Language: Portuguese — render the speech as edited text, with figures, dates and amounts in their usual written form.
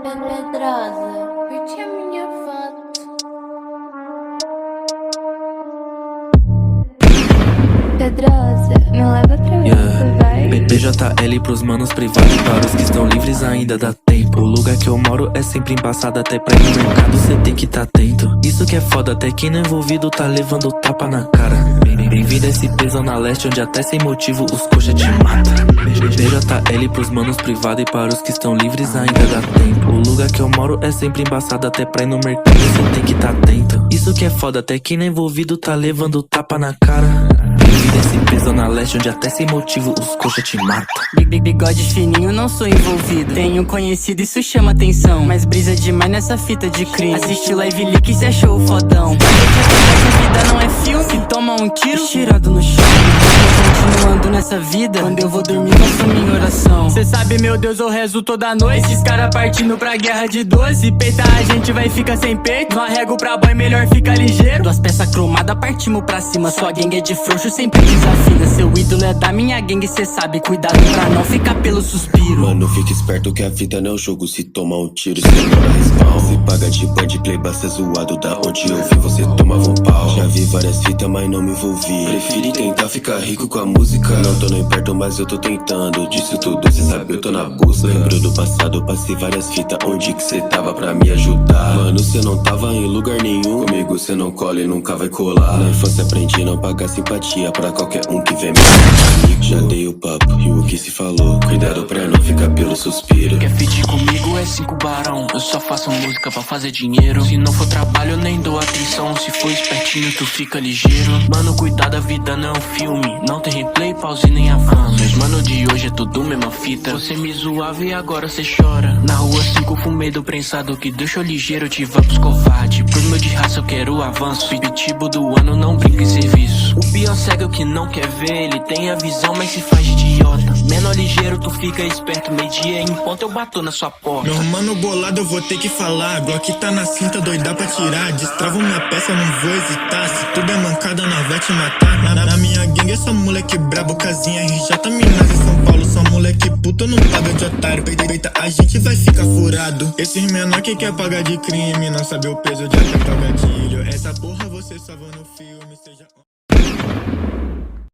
Pedrosa, curte a minha foto. Pedrosa, me leva pra onde vai? BJL pros manos privados, para os que estão livres ainda dá tempo. O lugar que eu moro é sempre embaçado, até pra ir no mercado cê tem que tá atento. Isso que é foda, até quem não é envolvido tá levando tapa na cara. Bem-vindo a esse peso na leste, onde até sem motivo os coxa te mata. BJL pros manos privados e para os que estão livres ainda dá tempo. O lugar que eu moro é sempre embaçado, até pra ir no mercado cê tem que tá atento. Isso que é foda, até quem não é envolvido tá levando tapa na cara. Bem-vindo a esse peso na leste, onde até sem motivo os coxa te mata. Bigode fininho, não sou envolvido. Tenho conhecido, isso chama atenção. Mas brisa demais nessa fita de crime. Assiste live leak, cê achou o fodão. Essa vida não é filme. Se toma um tiro, tirando no chão. Continuando nessa vida, quando eu vou dormir, faço minha oração. Cê sabe, meu Deus, eu rezo toda noite. Esses caras partindo pra guerra de 12. Se peitar a gente vai ficar sem peito. No arrego pra boy, melhor ficar ligeiro. Duas peças cromadas, partimos pra cima. Sua gangue é de frouxo, sempre desafina. Seu ídolo é da minha gangue, cê sabe. Cuidado pra não ficar pelo suspiro. Mano, fica esperto que a vida não é um jogo. Se toma um tiro, cê não dá respawn. Se paga de band, playba, cê zoado. Da onde eu vi, você tomava um pau. Já vi várias fitas, mas não me envolvi. Preferi tentar ficar rico com a música. Não tô nem perto, mas eu tô tentando. Disso tudo, cê sabe, eu tô na busca. Lembro do passado, passei várias fitas. Onde que cê tava pra me ajudar? Mano, cê não tava em lugar nenhum. Comigo cê não cola e nunca vai colar. Na infância aprendi não pagar simpatia pra qualquer um que vem me amigo. Já dei o papo e o que se falou. Cuidado pra não ficar pelo suspiro. Quer feed comigo é 5 barão. Eu só faço música pra fazer dinheiro. Se não for trabalho eu nem dou atenção. Se for espertinho tu fica ligeiro. Mano, cuidado, a vida não é um filme. Não tem replay, pause nem avanço. Mas mano, de hoje é tudo mesma fita. Você me zoava e agora cê chora. Na rua 5 fumei do prensado que deixou ligeiro. Te vai pros covarde. Pros meu de raça eu quero avanço. Pitbull do ano não brinca em serviço. O pior cego é o que não quer ver. Ele tem a visão mas se faz de idiota. Menor ligeiro tu fica esperto. Meio-dia em ponto eu bato na sua porta. Meu mano bolado eu vou ter que falar. Glock tá na cinta, doida pra tirar. Destravo minha peça, não vou hesitar. Se tudo é mancada, nós vai te matar. Na minha gangue, essa moleque brabo. Casinha RJ, Minas e São Paulo. Só moleque puto, não paga de otário. Peita, a gente vai ficar furado. Esses menor que quer pagar de crime. Não sabe o peso de apertar o gatilho. Essa porra você só vai no fio.